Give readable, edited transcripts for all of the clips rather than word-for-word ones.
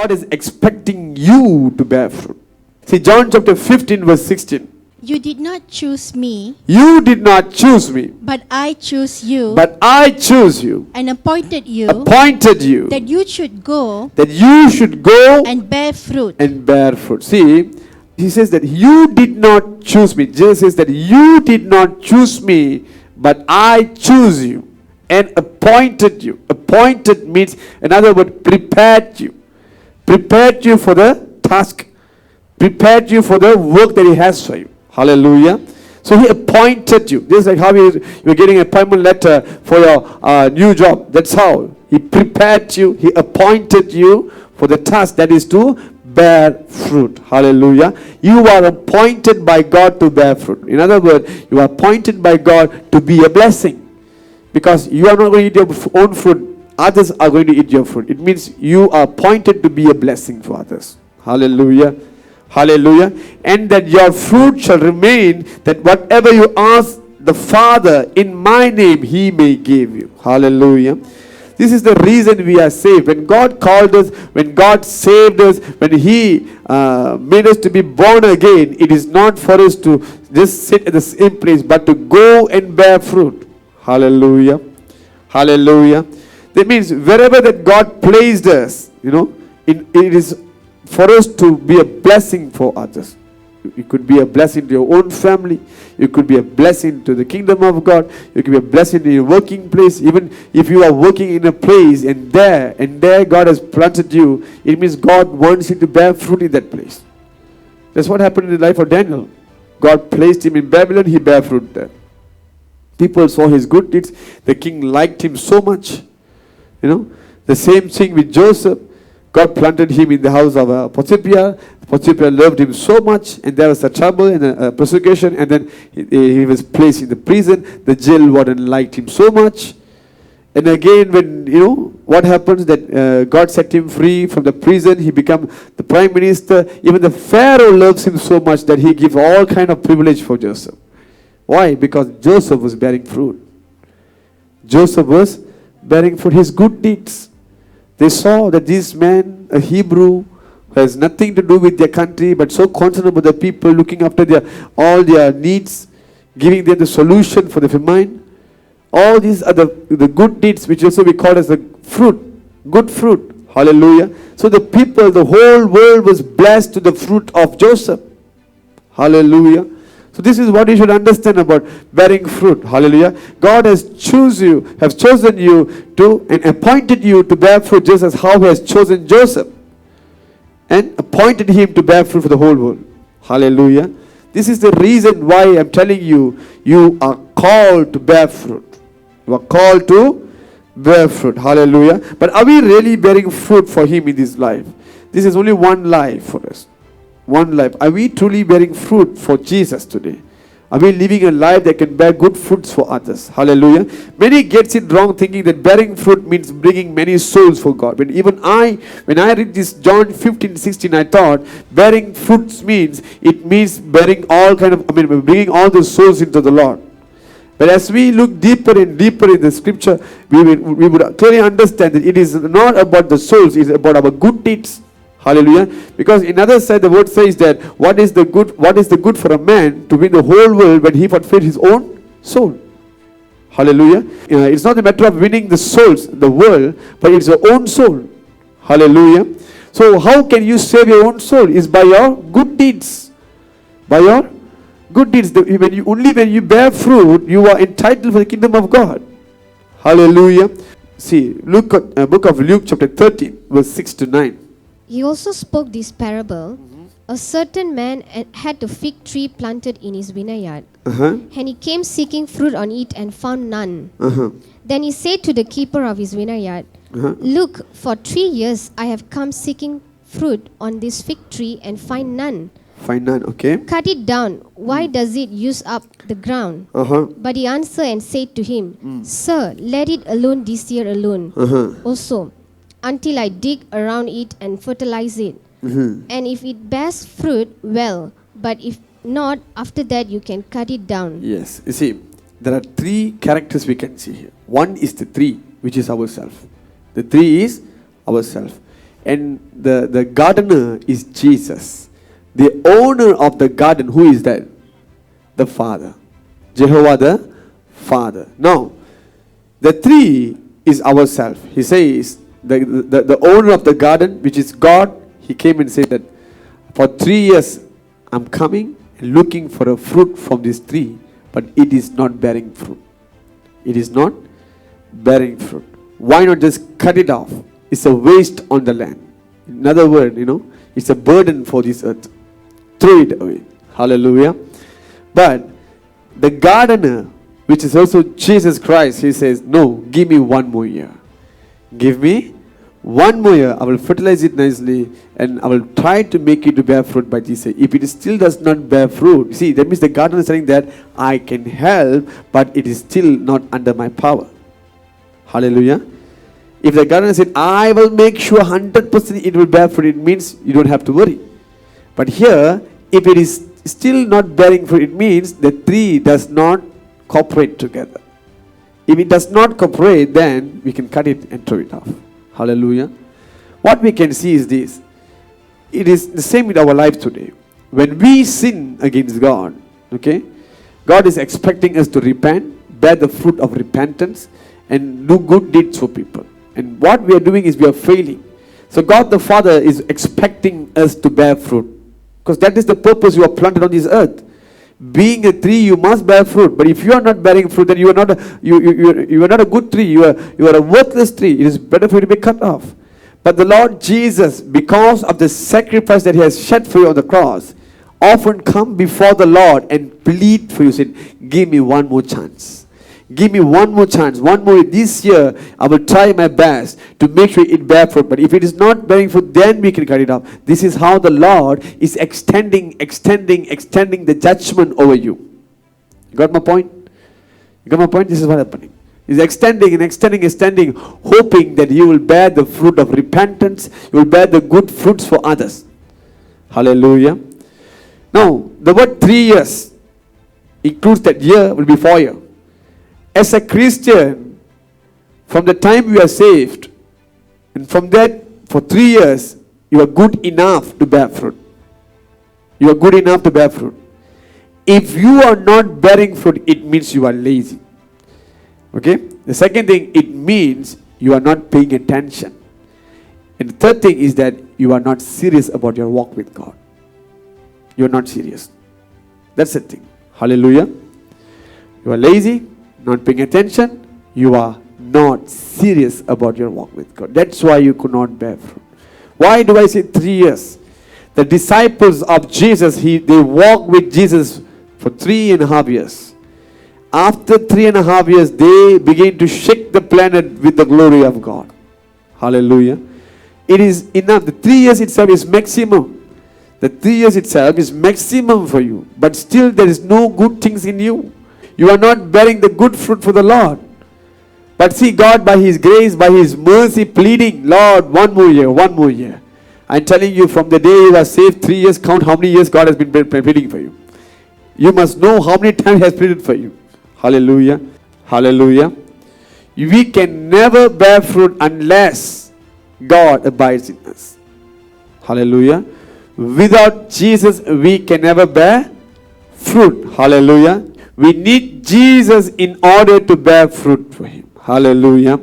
God is expecting you to bear fruit. See, John chapter 15 verse 16. You did not choose me, You did not choose me, but I chose you but I chose you, and appointed you appointed you, that you should go that you should go and bear fruit. and bear fruit. See, he says that you did not choose me. Jesus says that you did not choose me, but I choose you and appointed you. Appointed means, in other words, prepared you. Prepared you for the task. Prepared you for the work that he has for you. Hallelujah. So he appointed you. Just like how you're getting an appointment letter for your new job. That's how. He prepared you. He appointed you for the task that is to bear fruit. Hallelujah. You are appointed by God to bear fruit. In other words, you are appointed by God to be a blessing. Because you are not going to eat your own fruit. Others are going to eat your fruit. It means you are appointed to be a blessing for others. Hallelujah. Hallelujah. And that your fruit shall remain, that whatever you ask the Father in my name, he may give you. Hallelujah. This is the reason we are saved. When God called us, when God saved us, when he made us to be born again, it is not for us to just sit at the same place, but to go and bear fruit. Hallelujah. Hallelujah. That means wherever that God placed us, it is for us to be a blessing for others. You could be a blessing to your own family. You could be a blessing to the kingdom of God. You could be a blessing in your working place. Even if you are working in a place and there God has planted you, it means God wants you to bear fruit in that place. That's what happened in the life of Daniel. God placed him in Babylon, he bear fruit there. People saw his good deeds. The king liked him so much. The same thing with Joseph. God planted him in the house of Potiphar. Potiphar loved him so much, and there was a trouble and a persecution, and then he was placed in the prison. The jail warden liked him so much. And again, when, what happens, that God set him free from the prison, he became the prime minister. Even the Pharaoh loves him so much that he gives all kind of privilege for Joseph. Why? Because Joseph was bearing fruit. Joseph was bearing fruit, his good deeds. They saw that this man, a Hebrew, who has nothing to do with their country, but so concerned about the people, looking after all their needs, giving them the solution for the famine. All these are the good deeds, which also we call as the fruit, good fruit. Hallelujah. So the people, the whole world was blessed to the fruit of Joseph. Hallelujah. So this is what you should understand about bearing fruit. Hallelujah. God has chosen you to and appointed you to bear fruit, just as how he has chosen Joseph and appointed him to bear fruit for the whole world. Hallelujah. This is the reason why I'm telling you, you are called to bear fruit. You are called to bear fruit. Hallelujah. But are we really bearing fruit for him in this life? This is only one life for us. One life. Are we truly bearing fruit for Jesus today? Are we living a life that can bear good fruits for others? Hallelujah. Many gets it wrong, thinking that bearing fruit means bringing many souls for God. When I read this John 15:16, I thought bearing fruits means bearing bringing all the souls into the Lord. But as we look deeper and deeper in the scripture, we would clearly understand that it is not about the souls, it is about our good deeds. Hallelujah. Because in other side the word says that what is the good for a man to win the whole world when he forfeit his own soul. Hallelujah. It's not a matter of winning the souls, the world, but it's your own soul. Hallelujah. So how can you save your own soul? Is by your good deeds. By your good deeds. When you bear fruit, you are entitled for the kingdom of God. Hallelujah. See, look at book of Luke chapter 13 verse 6 to 9. He also spoke this parable. A certain man had a fig tree planted in his vineyard. And he came seeking fruit on it and found none. Then he said to the keeper of his vineyard, Look, for 3 years I have come seeking fruit on this fig tree and find none. Find none, okay. Cut it down. Why does it use up the ground? But he answered and said to him, Sir, let it alone this year alone. Also, until I dig around it and fertilize it. And if it bears fruit, well. But if not, after that you can cut it down. Yes. You see, there are 3 characters we can see here. One is the tree, which is ourself. The tree is ourself. And the gardener is Jesus. The owner of the garden, who is that? The Father. Jehovah the Father. Now, the tree is ourselves. He says, the owner of the garden, which is God, he came and said that for 3 years I'm coming and looking for a fruit from this tree, but it is not bearing fruit. It is not bearing fruit. Why not just cut it off? It's a waste on the land. In other words, it's a burden for this earth. Throw it away. Hallelujah. But the gardener, which is also Jesus Christ, he says, no, give me 1 more year. Give me 1 more year. I will fertilize it nicely and I will try to make it to bear fruit. But he said, if it still does not bear fruit, see, that means the gardener is saying that I can help, but it is still not under my power. Hallelujah. If the gardener said, I will make sure 100% it will bear fruit, it means you don't have to worry. But here, if it is still not bearing fruit, it means the tree does not cooperate together. If it does not cooperate, then we can cut it and throw it off. Hallelujah. What we can see is this. It is the same with our life today. When we sin against God, okay, God is expecting us to repent, bear the fruit of repentance, and do good deeds for people. And what we are doing is we are failing. So God the Father is expecting us to bear fruit. Because that is the purpose you are planted on this earth. Being a tree, you must bear fruit. But if you are not bearing fruit, then you are not a good tree. You are a worthless tree. It is better for you to be cut off. But the Lord Jesus, because of the sacrifice that He has shed for you on the cross, often come before the Lord and plead for you, saying, give me 1 more chance. Give me 1 more chance. 1 more. This year, I will try my best to make sure it bear fruit. But if it is not bearing fruit, then we can cut it off. This is how the Lord is extending the judgment over you. You got my point? You got my point? This is what is happening. He's extending, hoping that you will bear the fruit of repentance. You will bear the good fruits for others. Hallelujah. Now, the word 3 years includes that year will be 4 years. As a Christian, from the time you are saved, and from that, for 3 years, you are good enough to bear fruit. You are good enough to bear fruit. If you are not bearing fruit, it means you are lazy. Okay? The second thing, it means you are not paying attention. And the third thing is that you are not serious about your walk with God. You are not serious. That's the thing. Hallelujah. You are lazy, not paying attention. You are not serious about your walk with God. That's why you could not bear fruit. Why do I say 3 years? The disciples of Jesus, they walked with Jesus for 3.5 years. After 3.5 years, they began to shake the planet with the glory of God. Hallelujah. It is enough. The 3 years itself is maximum. The 3 years itself is maximum for you. But still there is no good things in you. You are not bearing the good fruit for the Lord. But see, God by His grace, by His mercy, pleading, Lord, 1 more year, 1 more year. I'm telling you, from the day you are saved, 3 years, count how many years God has been pleading for you. You must know how many times He has pleaded for you. Hallelujah. Hallelujah. We can never bear fruit unless God abides in us. Hallelujah. Without Jesus, we can never bear fruit. Hallelujah. We need Jesus in order to bear fruit for Him. Hallelujah.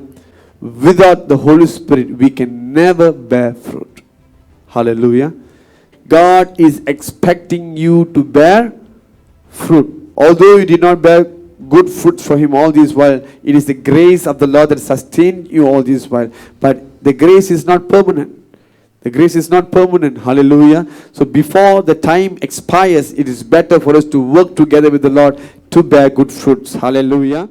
Without the Holy Spirit, we can never bear fruit. Hallelujah. God is expecting you to bear fruit. Although you did not bear good fruits for Him all this while, it is the grace of the Lord that sustained you all this while. But the grace is not permanent. The grace is not permanent. Hallelujah. So before the time expires, it is better for us to work together with the Lord to bear good fruits. Hallelujah.